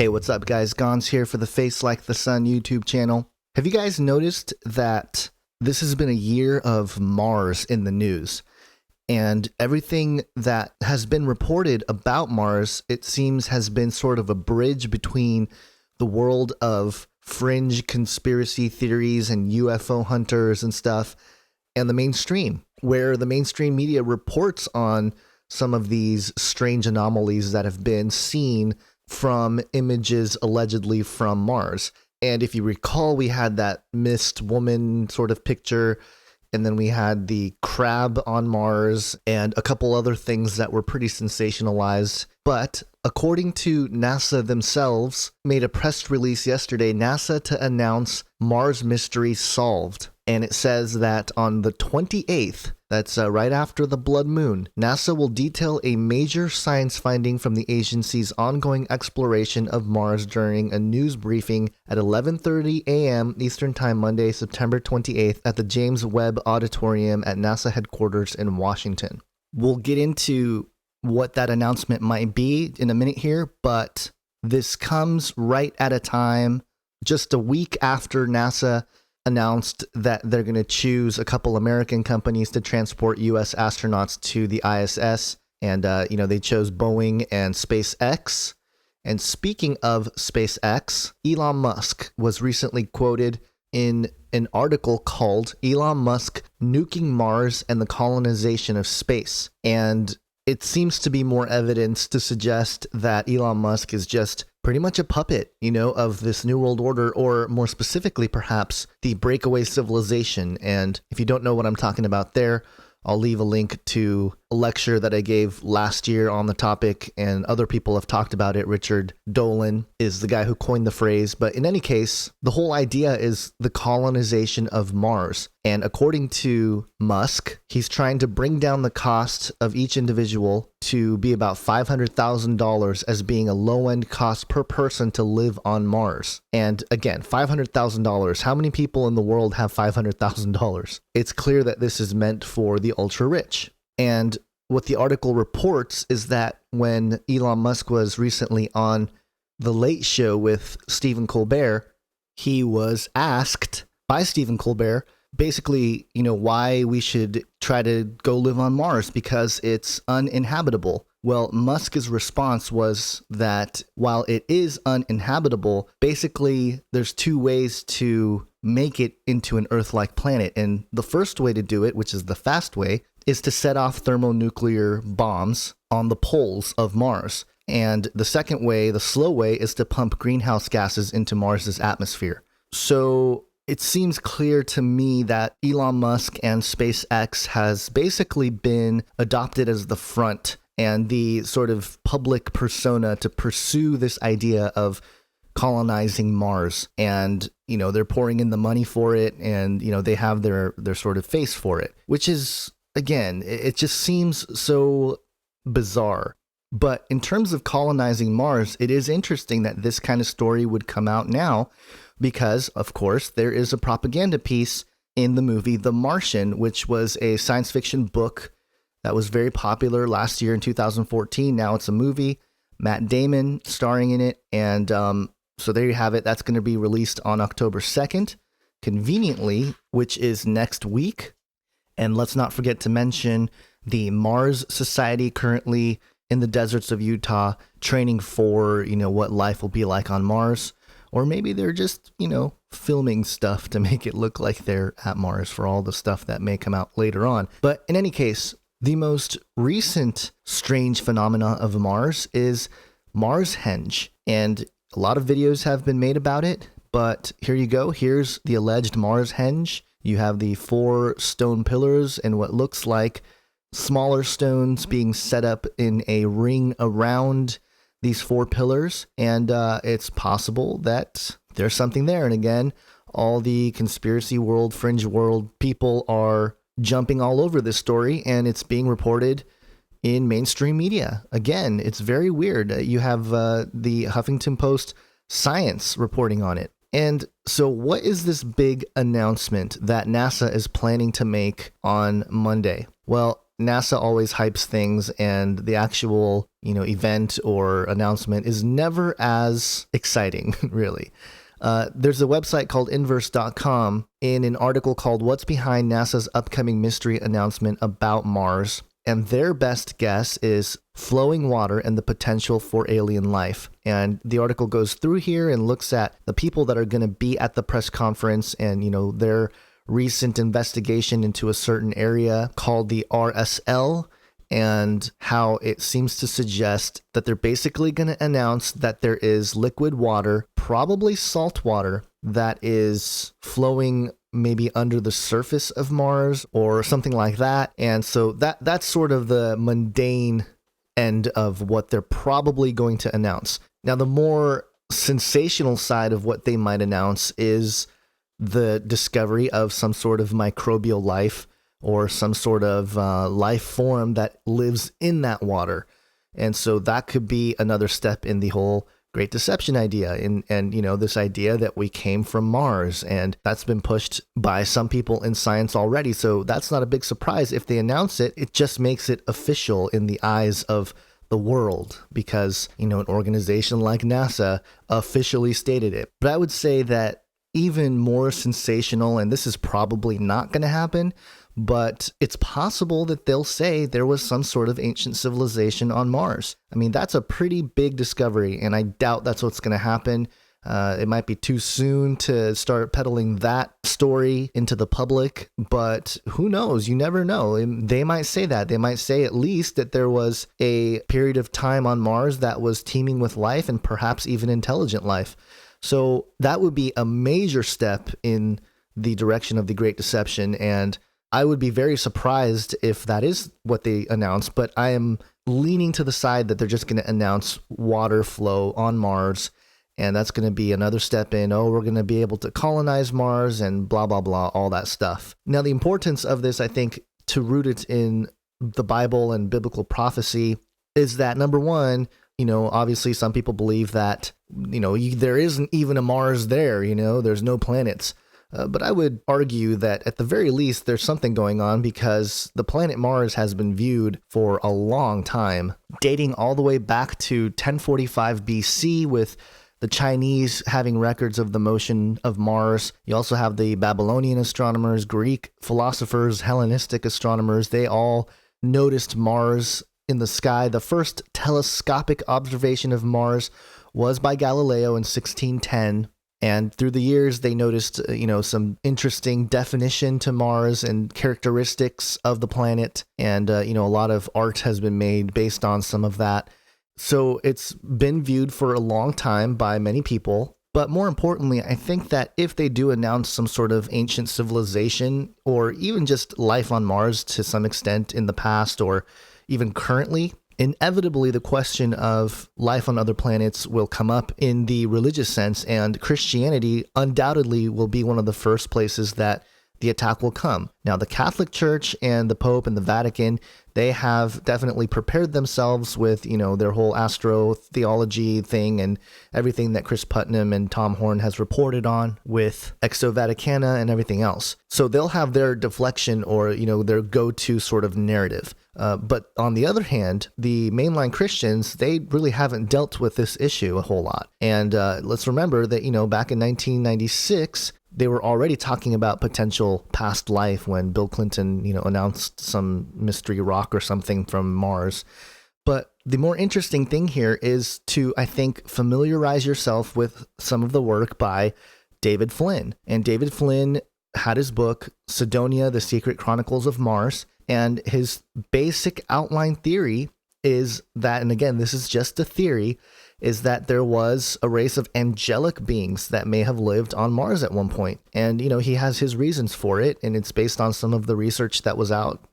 Hey, what's up, guys? Gons here for the Face Like the Sun YouTube channel. Have you guys noticed that this has been a year of Mars in the news? And everything that has been reported about Mars, it seems, has been sort of a bridge between the world of fringe conspiracy theories and UFO hunters and stuff and the mainstream, where the mainstream media reports on some of these strange anomalies that have been seen from images allegedly from Mars. And if you recall, we had that mist woman sort of picture, and then we had the crab on Mars and a couple other things that were pretty sensationalized. But according to NASA themselves, made a press release yesterday, NASA to announce Mars mystery solved. And it says that on the 28th, that's right after the blood moon, NASA will detail a major science finding from the agency's ongoing exploration of Mars during a news briefing at 11:30 a.m. Eastern Time, Monday, September 28th, at the James Webb Auditorium at NASA headquarters in Washington. We'll get into what that announcement might be in a minute here, but this comes right at a time, just a week after NASA announced that they're going to choose a couple American companies to transport U.S. astronauts to the ISS. And, they chose Boeing and SpaceX. And speaking of SpaceX, Elon Musk was recently quoted in an article called Elon Musk Nuking Mars and the Colonization of Space. And it seems to be more evidence to suggest that Elon Musk is just pretty much a puppet, of this New World Order, or more specifically, perhaps, the breakaway civilization. And if you don't know what I'm talking about there, I'll leave a link to a lecture that I gave last year on the topic, and other people have talked about it. Richard Dolan is the guy who coined the phrase. But in any case, the whole idea is the colonization of Mars. And according to Musk, he's trying to bring down the cost of each individual to be about $500,000 as being a low-end cost per person to live on Mars. And again, $500,000. How many people in the world have $500,000? It's clear that this is meant for the ultra-rich. And what the article reports is that when Elon Musk was recently on The Late Show with Stephen Colbert, he was asked by Stephen Colbert basically, why we should try to go live on Mars because it's uninhabitable. Well, Musk's response was that while it is uninhabitable, basically there's two ways to make it into an Earth-like planet. And the first way to do it, which is the fast way, is to set off thermonuclear bombs on the poles of Mars. And the second way, the slow way, is to pump greenhouse gases into Mars's atmosphere. So it seems clear to me that Elon Musk and SpaceX has basically been adopted as the front and the sort of public persona to pursue this idea of colonizing Mars. And, they're pouring in the money for it, and, they have their sort of face for it, which is, again, it just seems so bizarre. But in terms of colonizing Mars, it is interesting that this kind of story would come out now because, of course, there is a propaganda piece in the movie The Martian, which was a science fiction book that was very popular last year in 2014. Now it's a movie, Matt Damon starring in it. And so there you have it. That's going to be released on October 2nd, conveniently, which is next week. And let's not forget to mention the Mars Society currently in the deserts of Utah training for, what life will be like on Mars. Or maybe they're just, filming stuff to make it look like they're at Mars for all the stuff that may come out later on. But in any case, the most recent strange phenomena of Mars is Marshenge. And a lot of videos have been made about it, but here you go. Here's the alleged Marshenge. You have the 4 stone pillars and what looks like smaller stones being set up in a ring around these 4 pillars. And it's possible that there's something there. And again, all the conspiracy world, fringe world people are jumping all over this story, and it's being reported in mainstream media. Again, it's very weird. You have the Huffington Post Science reporting on it. And so what is this big announcement that NASA is planning to make on Monday? Well, NASA always hypes things, and the actual, event or announcement is never as exciting, really. There's a website called inverse.com in an article called What's Behind NASA's Upcoming Mystery Announcement About Mars. And their best guess is flowing water and the potential for alien life. And the article goes through here and looks at the people that are going to be at the press conference and, their recent investigation into a certain area called the RSL, and how it seems to suggest that they're basically going to announce that there is liquid water, probably salt water, that is flowing maybe under the surface of Mars or something like that. And so that's sort of the mundane end of what they're probably going to announce. Now, the more sensational side of what they might announce is the discovery of some sort of microbial life or some sort of life form that lives in that water. And so that could be another step in the whole Great Deception idea, and this idea that we came from Mars, and that's been pushed by some people in science already. So that's not a big surprise if they announce it. It just makes it official in the eyes of the world because, an organization like NASA officially stated it. But I would say that even more sensational, and this is probably not going to happen, but it's possible that they'll say there was some sort of ancient civilization on Mars. I mean, that's a pretty big discovery, and I doubt that's what's going to happen. It might be too soon to start peddling that story into the public, but who knows? You never know. They might say that. They might say at least that there was a period of time on Mars that was teeming with life and perhaps even intelligent life. So that would be a major step in the direction of the Great Deception, and I would be very surprised if that is what they announce, but I am leaning to the side that they're just going to announce water flow on Mars, and that's going to be another step in, we're going to be able to colonize Mars and blah, blah, blah, all that stuff. Now, the importance of this, I think, to root it in the Bible and biblical prophecy is that, number one, obviously some people believe that, there isn't even a Mars there, there's no planets. But I would argue that at the very least, there's something going on because the planet Mars has been viewed for a long time, dating all the way back to 1045 BC with the Chinese having records of the motion of Mars. You also have the Babylonian astronomers, Greek philosophers, Hellenistic astronomers. They all noticed Mars in the sky. The first telescopic observation of Mars was by Galileo in 1610. And through the years, they noticed, some interesting definition to Mars and characteristics of the planet. And, a lot of art has been made based on some of that. So it's been viewed for a long time by many people. But more importantly, I think that if they do announce some sort of ancient civilization or even just life on Mars to some extent in the past or even currently, inevitably, the question of life on other planets will come up in the religious sense, and Christianity undoubtedly will be one of the first places that the attack will come. Now, the Catholic Church and the Pope and the Vatican, they have definitely prepared themselves with, their whole astro-theology thing and everything that Chris Putnam and Tom Horn has reported on with Exo Vaticana and everything else. So they'll have their deflection or, their go-to sort of narrative. But on the other hand, the mainline Christians, they really haven't dealt with this issue a whole lot. And let's remember that, back in 1996, they were already talking about potential past life when Bill Clinton, announced some mystery rock or something from Mars. But the more interesting thing here is to, I think, familiarize yourself with some of the work by David Flynn. And David Flynn had his book, Sidonia, The Secret Chronicles of Mars. And his basic outline theory is that, and again, this is just a theory, is that there was a race of angelic beings that may have lived on Mars at one point. And, he has his reasons for it, and it's based on some of the research that was out,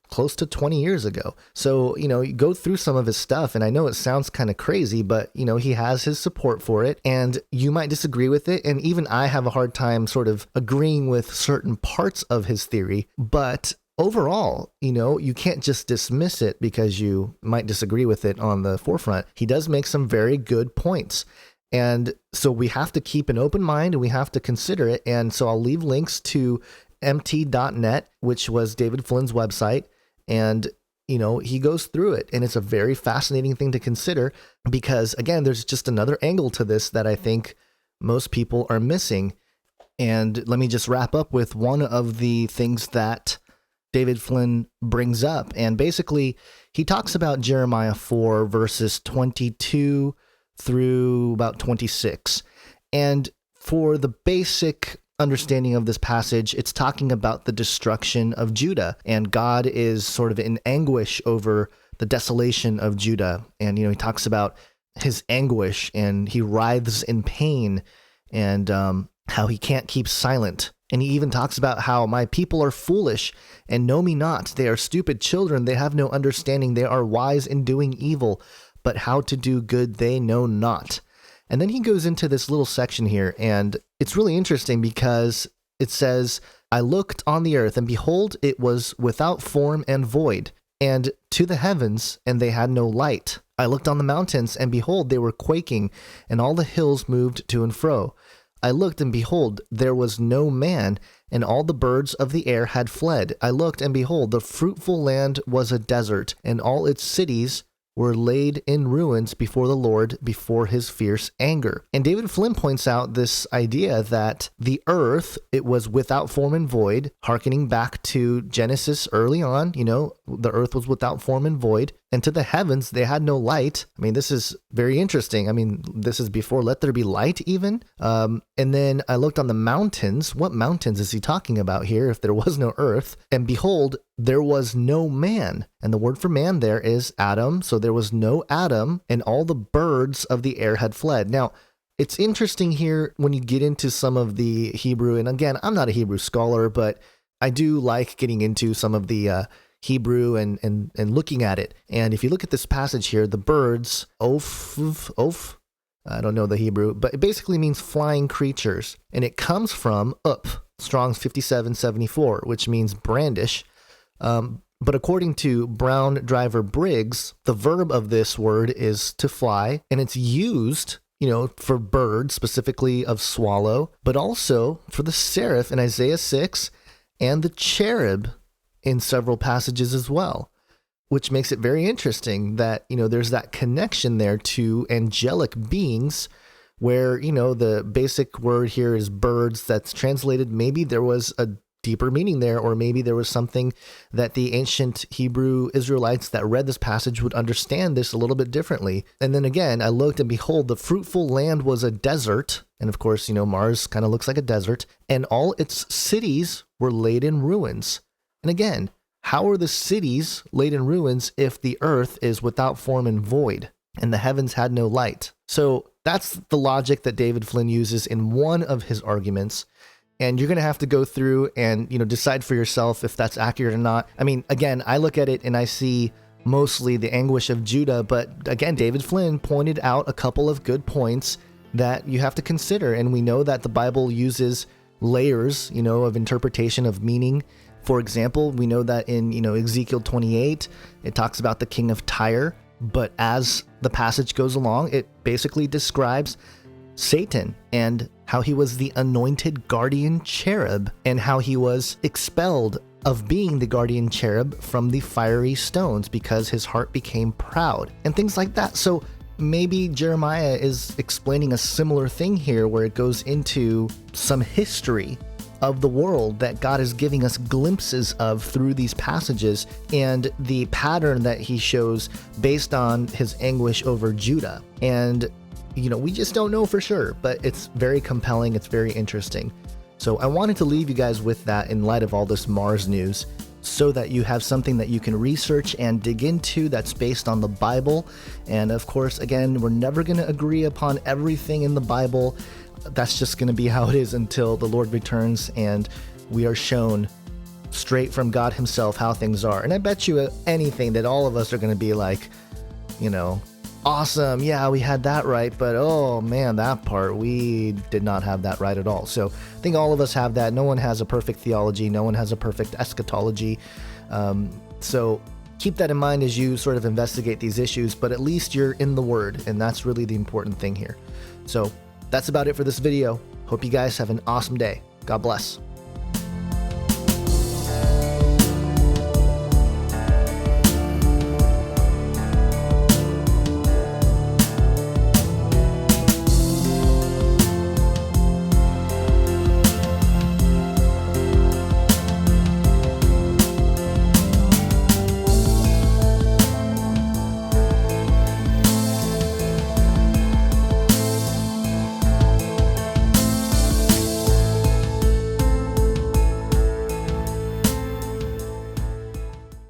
close to 20 years ago. So, you go through some of his stuff, and I know it sounds kind of crazy, but, he has his support for it, and you might disagree with it, and even I have a hard time sort of agreeing with certain parts of his theory, but overall, you can't just dismiss it because you might disagree with it on the forefront. He does make some very good points. And so we have to keep an open mind and we have to consider it. And so I'll leave links to mt.net, which was David Flynn's website, And he goes through it, and it's a very fascinating thing to consider because, again, there's just another angle to this that I think most people are missing. And let me just wrap up with one of the things that David Flynn brings up. And basically, he talks about Jeremiah 4, verses 22 through about 26. And for the basic understanding of this passage, it's talking about the destruction of Judah, and God is sort of in anguish over the desolation of Judah. And he talks about his anguish, and he writhes in pain, and how he can't keep silent. And he even talks about how my people are foolish and know me not. They are stupid children. They have no understanding. They are wise in doing evil, but how to do good they know not. And then he goes into this little section here, and it's really interesting because it says, I looked on the earth, and behold, it was without form and void, and to the heavens, and they had no light. I looked on the mountains, and behold, they were quaking, and all the hills moved to and fro. I looked, and behold, there was no man, and all the birds of the air had fled. I looked, and behold, the fruitful land was a desert, and all its cities were laid in ruins before the Lord, before his fierce anger. And David Flynn points out this idea that the earth, it was without form and void, hearkening back to Genesis early on, the earth was without form and void, and to the heavens, they had no light. I mean, this is very interesting. I mean, this is before let there be light even. And then I looked on the mountains. What mountains is he talking about here if there was no earth? And behold, there was no man. And the word for man there is Adam. So there was no Adam, and all the birds of the air had fled. Now, it's interesting here when you get into some of the Hebrew. And again, I'm not a Hebrew scholar, but I do like getting into some of the Hebrew and looking at it. And if you look at this passage here, the birds, oph, I don't know the Hebrew, but it basically means flying creatures. And it comes from up, Strong's 5774, which means brandish. But according to Brown Driver Briggs, the verb of this word is to fly, and it's used, for birds, specifically of swallow, but also for the seraph in Isaiah 6 and the cherub in several passages as well, which makes it very interesting that, there's that connection there to angelic beings where, the basic word here is birds that's translated. Maybe there was a deeper meaning there, or maybe there was something that the ancient Hebrew Israelites that read this passage would understand this a little bit differently. And then again, I looked, and behold, the fruitful land was a desert. And of course, Mars kind of looks like a desert, and all its cities were laid in ruins. And again, how are the cities laid in ruins if the earth is without form and void, and the heavens had no light? So that's the logic that David Flynn uses in one of his arguments. And you're going to have to go through and, decide for yourself if that's accurate or not. I mean, again, I look at it and I see mostly the anguish of Judah. But again, David Flynn pointed out a couple of good points that you have to consider. And we know that the Bible uses layers, of interpretation of meaning. For example, we know that in, Ezekiel 28, it talks about the king of Tyre. But as the passage goes along, it basically describes Satan and how he was the anointed guardian cherub, and how he was expelled of being the guardian cherub from the fiery stones because his heart became proud and things like that. So maybe Jeremiah is explaining a similar thing here, where it goes into some history of the world that God is giving us glimpses of through these passages, and the pattern that he shows based on his anguish over Judah. And we just don't know for sure, but it's very compelling. It's very interesting. So I wanted to leave you guys with that in light of all this Mars news, so that you have something that you can research and dig into that's based on the Bible. And of course, again, we're never going to agree upon everything in the Bible. That's just going to be how it is until the Lord returns and we are shown straight from God himself how things are. And I bet you anything that all of us are going to be like, awesome, yeah, we had that right, but oh man, that part, we did not have that right at all. So I think all of us have that. No one has a perfect theology. No one has a perfect eschatology. So keep that in mind as you sort of investigate these issues, but at least you're in the Word, and that's really the important thing here. So that's about it for this video. Hope you guys have an awesome day. God bless.